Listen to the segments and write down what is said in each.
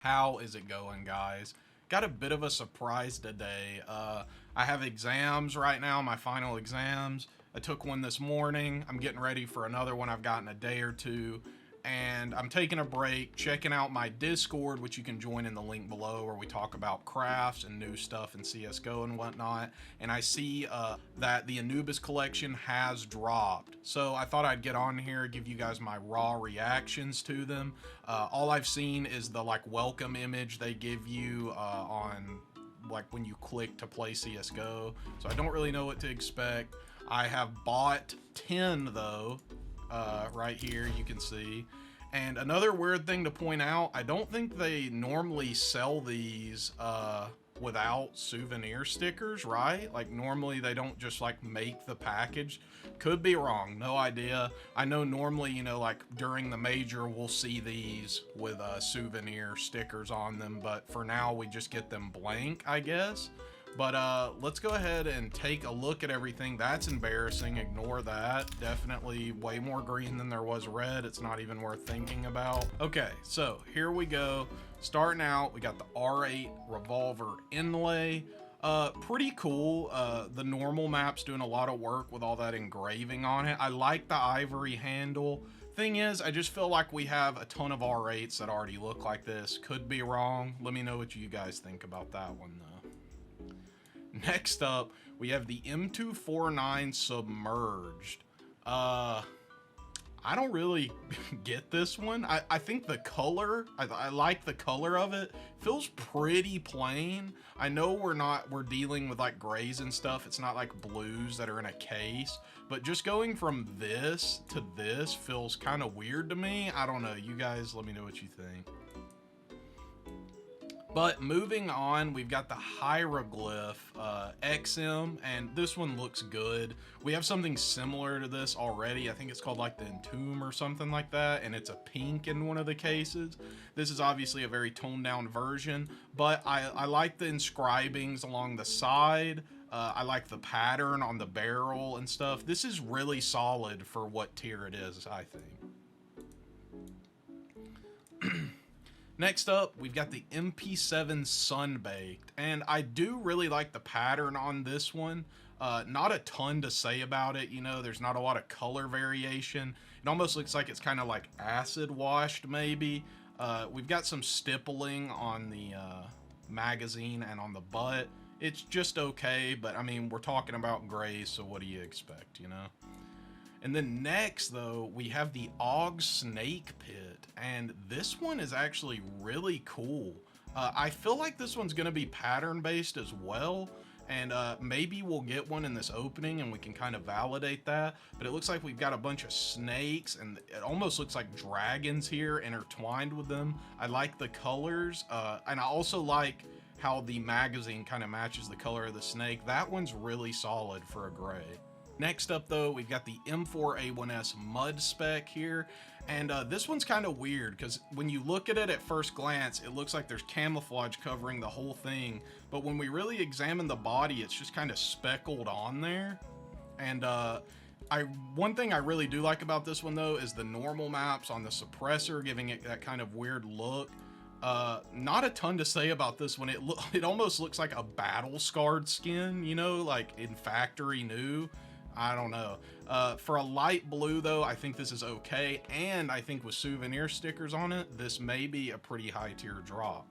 How is it going, guys? Got a bit of a surprise today. I have exams right now, my final exams. I took one this morning. I'm getting ready for another one I've got in a day or two. And I'm taking a break, checking out my Discord, which you can join in the link below, where we talk about crafts and new stuff in CSGO and whatnot. And I see that the Anubis collection has dropped. So I thought I'd get on here, give you guys my raw reactions to them. All I've seen is the welcome image they give you on when you click to play CSGO. So I don't really know what to expect. I have bought 10 though. Right here you can see. And another weird thing to point out, I don't think they normally sell these without souvenir stickers, right? Like normally they don't just make the package. Could be wrong, no idea. I know normally, during the major we'll see these with souvenir stickers on them, but for now we just get them blank, I guess. But let's go ahead and take a look at everything. That's embarrassing. Ignore that. Definitely way more green than there was red. It's not even worth thinking about. Okay, so here we go. Starting out, we got the R8 revolver inlay. Pretty cool. The normal map's doing a lot of work with all that engraving on it. I like the ivory handle. Thing is, I just feel like we have a ton of R8s that already look like this. Could be wrong. Let me know what you guys think about that one, though. Next up, we have the M249 Submerged. I don't really get this one. I think the color, I like the color of it. Feels pretty plain. I know we're dealing with grays and stuff. It's not like blues that are in a case, but just going from this to this feels kind of weird to me. I don't know. You guys let me know what you think. But moving on, we've got the Hieroglyph XM, and this one looks good. We have something similar to this already. I think it's called the Entomb or something like that, and it's a pink in one of the cases. This is obviously a very toned down version, but I like the inscribings along the side. I like the pattern on the barrel and stuff. This is really solid for what tier it is, I think. Next up, we've got the MP7 Sunbaked, and I do really like the pattern on this one. Not a ton to say about it, there's not a lot of color variation. It almost looks like it's kind of acid washed, maybe. We've got some stippling on the magazine and on the butt. It's just okay, but I mean, we're talking about grays, so what do you expect, And then next, though, we have the Og Snake Pit, and this one is actually really cool. I feel like this one's going to be pattern-based as well, and maybe we'll get one in this opening and we can kind of validate that, but it looks like we've got a bunch of snakes, and it almost looks like dragons here intertwined with them. I like the colors, and I also like how the magazine kind of matches the color of the snake. That one's really solid for a gray. Next up, though, we've got the M4A1S Mud Spec here, and this one's kind of weird because when you look at it at first glance, it looks like there's camouflage covering the whole thing, but when we really examine the body, it's just kind of speckled on there. And one thing I really do like about this one, though, is the normal maps on the suppressor, giving it that kind of weird look. Not a ton to say about this one. It almost looks like a battle-scarred skin, like in factory new. I don't know. For a light blue, though, I think this is okay, and I think with souvenir stickers on it, this may be a pretty high tier drop.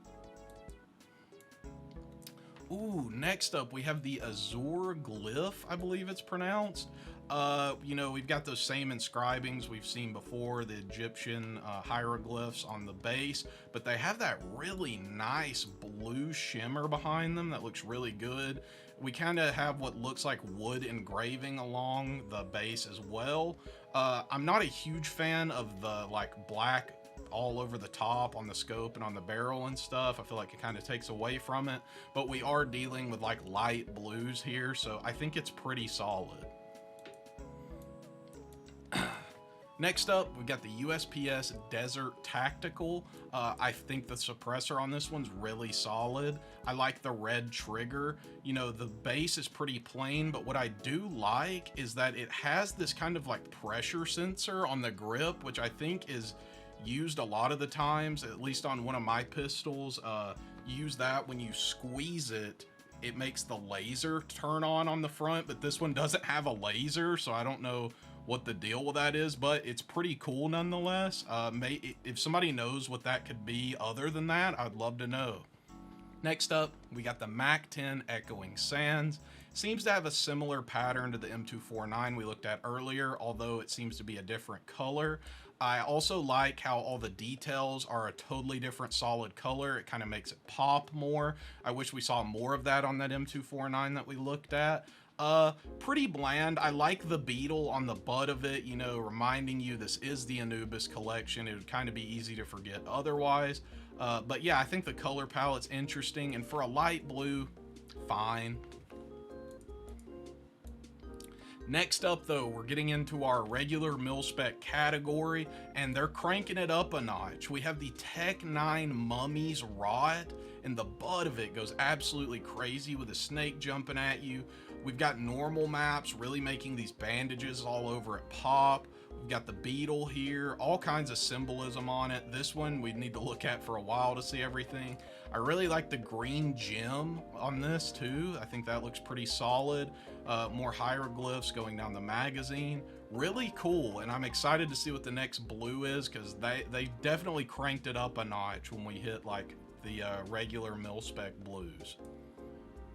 Ooh, next up, we have the Azure Glyph, I believe it's pronounced. We've got those same inscribings we've seen before, the Egyptian hieroglyphs on the base, but they have that really nice blue shimmer behind them that looks really good. We kind of have what looks like wood engraving along the base as well. I'm not a huge fan of the black all over the top on the scope and on the barrel and stuff. I feel like it kind of takes away from it, but we are dealing with light blues here, so I think it's pretty solid. Next up, we've got the USPS Desert Tactical. I think the suppressor on this one's really solid. I like the red trigger. The base is pretty plain, but what I do like is that it has this kind of pressure sensor on the grip, which I think is used a lot of the times, at least on one of my pistols. Use that when you squeeze it, it makes the laser turn on the front, but this one doesn't have a laser, so I don't know what the deal with that is, but it's pretty cool nonetheless. If somebody knows what that could be other than that, I'd love to know. Next up, we got the MAC-10 Echoing Sands. Seems to have a similar pattern to the M249 we looked at earlier, although it seems to be a different color. I also like how all the details are a totally different solid color. It kind of makes it pop more. I wish we saw more of that on that M249 that we looked at. Pretty bland. I like the beetle on the butt of it, you know, reminding you this is the Anubis collection. It would kind of be easy to forget otherwise. But yeah, I think the color palette's interesting, and for a light blue, fine. Next up though, we're getting into our regular mil-spec category, and they're cranking it up a notch. We have the Tech 9 Mummies Rot, and the butt of it goes absolutely crazy with a snake jumping at you. We've got normal maps really making these bandages all over it pop. We've got the beetle here, all kinds of symbolism on it. This one we'd need to look at for a while to see everything. I really like the green gem on this too. I think that looks pretty solid. More hieroglyphs going down the magazine. Really cool, and I'm excited to see what the next blue is, because they definitely cranked it up a notch when we hit like the regular mil-spec blues.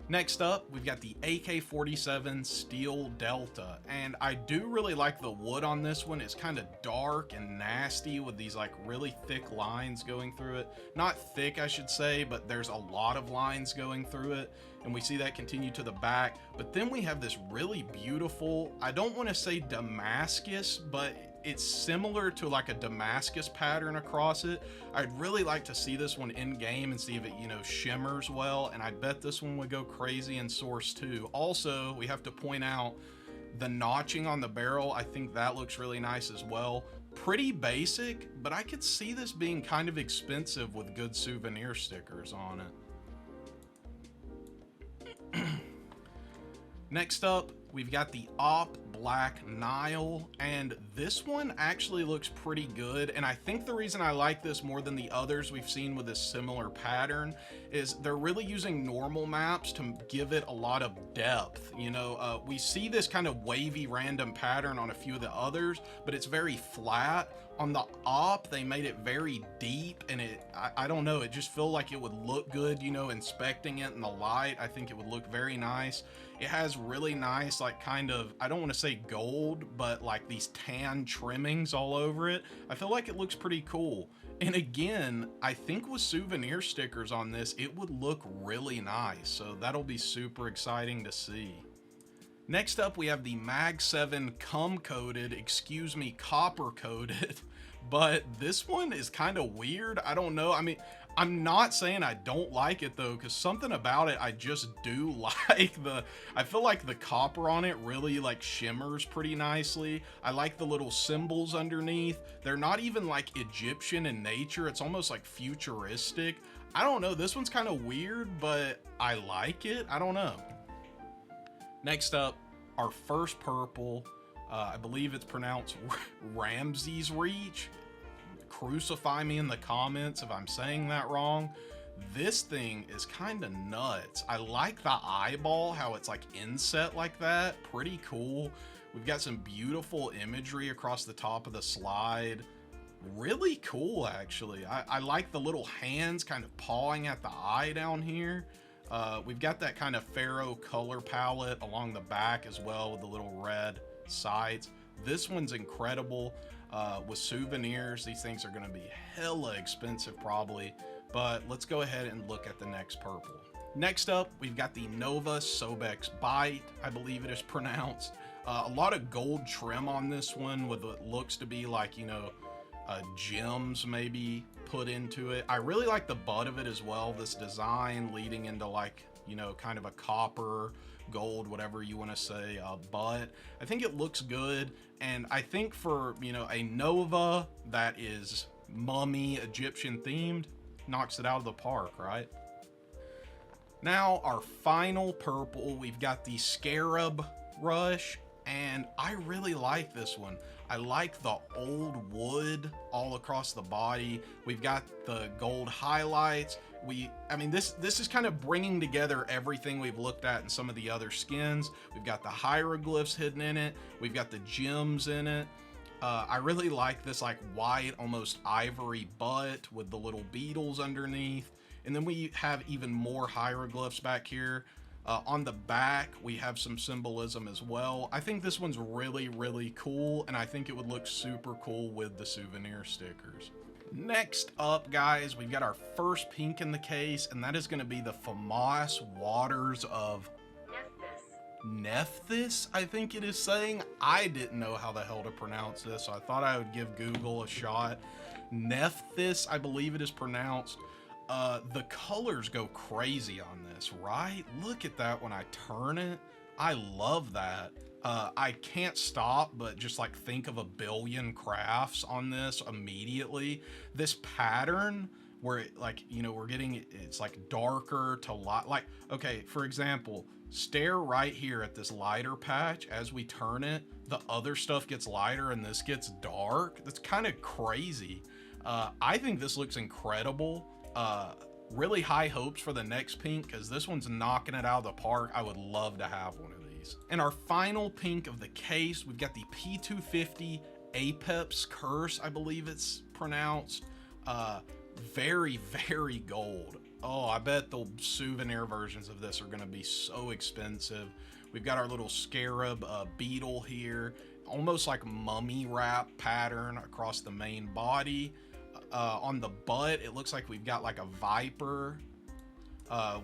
Next up, we've got the AK-47 Steel Delta, and I do really like the wood on this one. It's kind of dark and nasty with these like really thick lines going through it. Not thick, I should say, but there's a lot of lines going through it, and we see that continue to the back. But then we have this really beautiful, I don't want to say Damascus, but it's similar to like a Damascus pattern across it. I'd really like to see this one in game and see if it, you know, shimmers well, and I bet this one would go crazy in Source 2. Also, we have to point out the notching on the barrel. I think that looks really nice as well. Pretty basic, but I could see this being kind of expensive with good souvenir stickers on it. Next up, we've got the Op Black Nile, and this one actually looks pretty good, and I think the reason I like this more than the others we've seen with this similar pattern is they're really using normal maps to give it a lot of depth. You know, we see this kind of wavy random pattern on a few of the others, but it's very flat. On the Op, they made it very deep, and I don't know, it just felt like it would look good, you know, inspecting it in the light. I think it would look very nice. It has really nice, like, kind of, I don't want to say gold, but like these tan trimmings all over it. I feel like it looks pretty cool. And again, I think with souvenir stickers on this, it would look really nice. So that'll be super exciting to see. Next up, we have the Mag 7 coated, copper coated, but this one is kind of weird. I don't know. I mean, I'm not saying I don't like it though, because something about it I just do like. I feel like the copper on it really like shimmers pretty nicely. I like the little symbols underneath. They're not even like Egyptian in nature. It's almost like futuristic. I don't know. This one's kind of weird, but I like it. I don't know. Next up, our first purple. I believe it's pronounced Ramses Reach. Crucify me in the comments if I'm saying that wrong. This thing is kind of nuts. I like the eyeball, how it's like inset like that. Pretty cool. We've got some beautiful imagery across the top of the slide. Really cool, actually. I like the little hands kind of pawing at the eye down here. We've got that kind of pharaoh color palette along the back as well with the little red sides. This one's incredible. With souvenirs, these things are going to be hella expensive probably, but let's go ahead and look at the next purple. Next up, we've got the Nova Sobex Bite, I believe it is pronounced. A lot of gold trim on this one with what looks to be like, you know, gems maybe put into it. I really like the butt of it as well, this design leading into like, you know, kind of a copper, gold, whatever you want to say, butt. I think it looks good, and I think for, you know, a Nova that is mummy Egyptian themed, knocks it out of the park, right? Now, our final purple, we've got the Scarab Rush, and I really like this one. I like the old wood all across the body. We've got the gold highlights. I mean, this is kind of bringing together everything we've looked at in some of the other skins. We've got the hieroglyphs hidden in it. We've got the gems in it. I really like this like white, almost ivory butt with the little beetles underneath. And then we have even more hieroglyphs back here. On the back, we have some symbolism as well. I think this one's really, really cool, and I think it would look super cool with the souvenir stickers. Next up, guys, we've got our first pink in the case, and that is going to be the famous waters of Nephthys, I think it is saying. I didn't know how the hell to pronounce this, so I thought I would give Google a shot. Nephthys, I believe it is pronounced. The colors go crazy on this, right? Look at that when I turn it. I love that. I can't stop but just like think of a billion crafts on this immediately. This pattern where it, like, you know, we're getting, it's like darker to light. Like, okay, for example, stare right here at this lighter patch. As we turn it, the other stuff gets lighter and this gets dark. That's kind of crazy. I think this looks incredible. Really high hopes for the next pink because this one's knocking it out of the park. I would love to have one of these. And our final pink of the case, we've got the P250 Apex Curse, I believe it's pronounced. Very, very gold. Oh, I bet the souvenir versions of this are going to be so expensive. We've got our little scarab beetle here, almost like mummy wrap pattern across the main body. On the butt, it looks like we've got like a viper.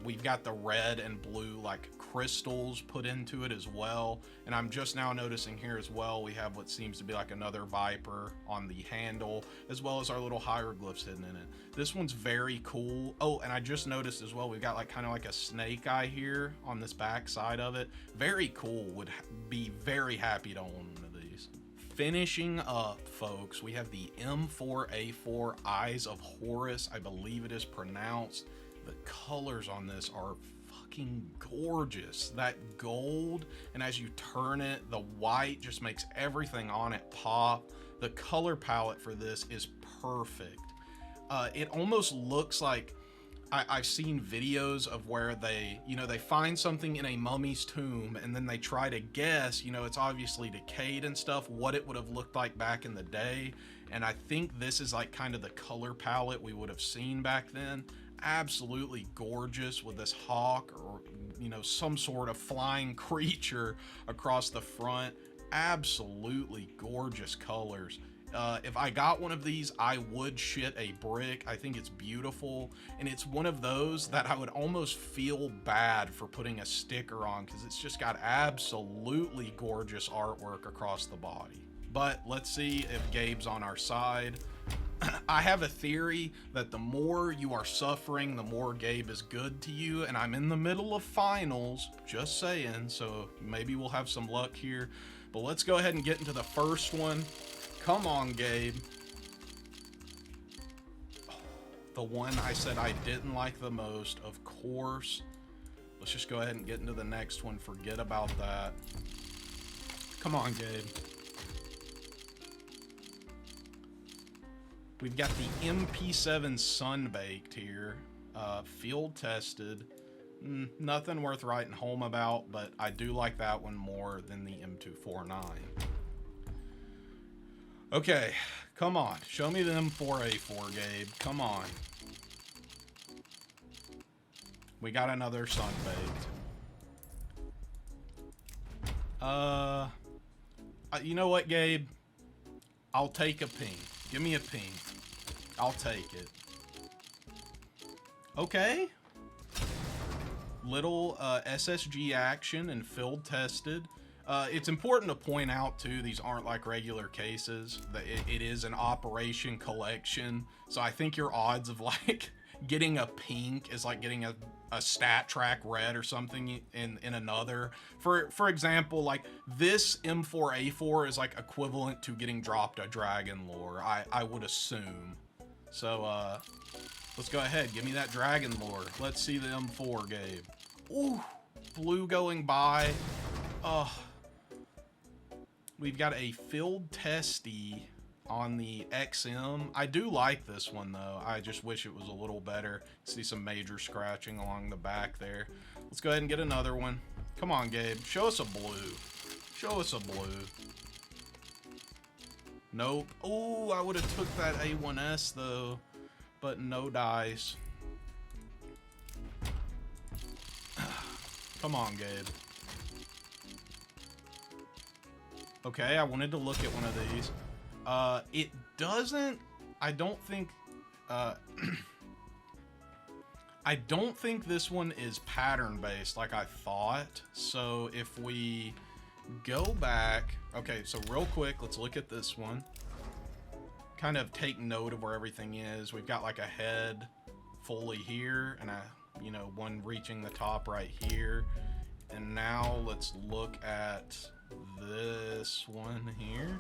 We've got the red and blue like crystals put into it as well. And I'm just now noticing here as well, we have what seems to be like another viper on the handle, as well as our little hieroglyphs hidden in it. This one's very cool. Oh, and I just noticed as well, we've got like kind of like a snake eye here on this back side of it. Very cool. Would be very happy to own one of these. Finishing up, folks, we have the M4A4 Eyes of Horus, I believe it is pronounced. The colors on this are fucking gorgeous. That gold, and as you turn it, the white just makes everything on it pop. The color palette for this is perfect. It almost looks like I've seen videos of where they, you know, they find something in a mummy's tomb and then they try to guess, you know, it's obviously decayed and stuff, what it would have looked like back in the day. And I think this is like kind of the color palette we would have seen back then. Absolutely gorgeous with this hawk or, you know, some sort of flying creature across the front. Absolutely gorgeous colors. If I got one of these, I would shit a brick. I think it's beautiful, and it's one of those that I would almost feel bad for putting a sticker on because it's just got absolutely gorgeous artwork across the body. But let's see if Gabe's on our side. I have a theory that the more you are suffering, the more Gabe is good to you, and I'm in the middle of finals, just saying, so maybe we'll have some luck here. But let's go ahead and get into the first one. Come on, Gabe. The one I said I didn't like the most, of course. Let's just go ahead and get into the next one. Forget about that. Come on, Gabe. We've got the MP7 Sunbaked here. Field tested. Nothing worth writing home about, but I do like that one more than the M249. Okay, come on. Show me the M4A4, Gabe. Come on. We got another Sunbaked. You know what, Gabe? I'll take a pink. Give me a pink. I'll take it. Okay. Little SSG action and field tested. It's important to point out too, these aren't like regular cases. It is an operation collection. So I think your odds of like getting a pink is like getting a stat track red or something in another. For example, like this M4A4 is like equivalent to getting dropped a dragon lore, I would assume. So let's go ahead, give me that dragon lore. Let's see the M4, Gabe. Ooh, blue going by. Oh, We've got a field testy on the XM. I do like this one though. I just wish it was a little better. See some major scratching along the back there. Let's go ahead and get another one. Come on, Gabe. Show us a blue. Show us a blue. Nope. Oh, I would have took that A1S though, but no dice. Come on, Gabe. Okay, I wanted to look at one of these. It doesn't, I don't think this one is pattern based like I thought. So if we go back, okay, so real quick, let's look at this one. Kind of take note of where everything is. We've got like a head fully here and a, you know, one reaching the top right here. And now let's look at this one here.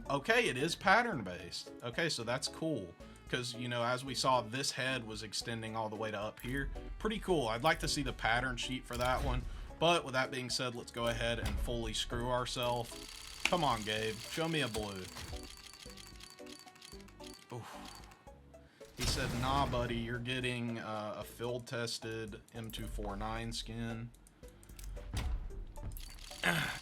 Okay, it is pattern based. Okay, so that's cool. Because, you know, as we saw, this head was extending all the way to up here. Pretty cool. I'd like to see the pattern sheet for that one. But with that being said, let's go ahead and fully screw ourselves. Come on, Gabe. Show me a blue. Oof. He said, nah, buddy, you're getting a field-tested M249 skin.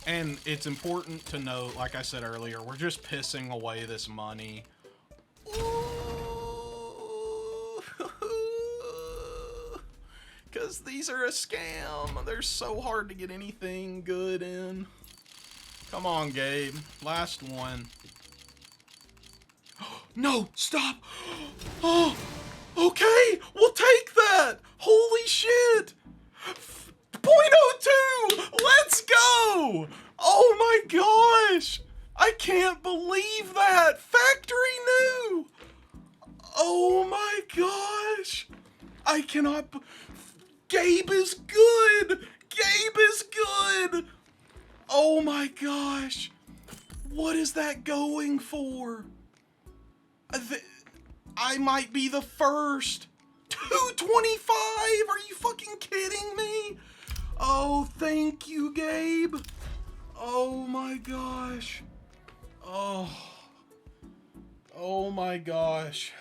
And it's important to note, like I said earlier, we're just pissing away this money. Because these are a scam. They're so hard to get anything good in. Come on, Gabe. Last one. No, stop. Oh, okay, we'll take that. Holy shit. 0.02. Let's go. Oh my gosh. I can't believe that. Factory new. Oh my gosh. I cannot. Gabe is good. Gabe is good. Oh my gosh. What is that going for? I might be the first. 225? Are you fucking kidding me? Oh, thank you, Gabe. Oh my gosh. Oh. Oh my gosh.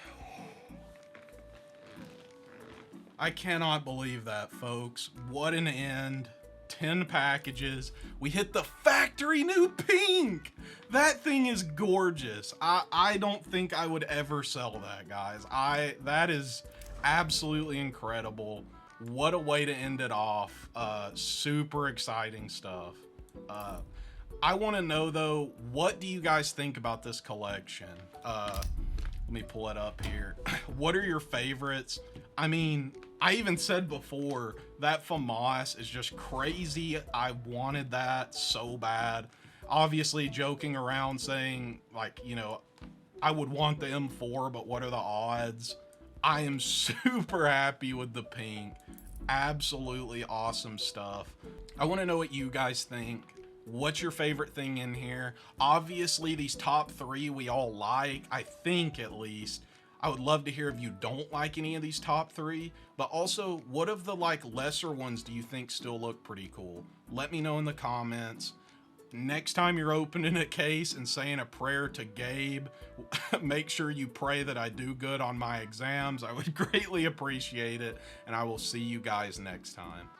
I cannot believe that, folks. What an end. 10 packages. We hit the factory new pink. That thing is gorgeous. I don't think I would ever sell that, guys. That is absolutely incredible. What a way to end it off. Super exciting stuff. I want to know though, what do you guys think about this collection? Let me pull it up here. What are your favorites? I mean, I even said before, that FAMAS is just crazy. I wanted that so bad. Obviously joking around saying, like, you know, I would want the M4, but what are the odds? I am super happy with the pink. Absolutely awesome stuff. I want to know what you guys think. What's your favorite thing in here? Obviously, these top 3 we all like, I think at least. I would love to hear if you don't like any of these top 3, but also, what of the like lesser ones do you think still look pretty cool? Let me know in the comments. Next time you're opening a case and saying a prayer to Gabe, make sure you pray that I do good on my exams. I would greatly appreciate it, and I will see you guys next time.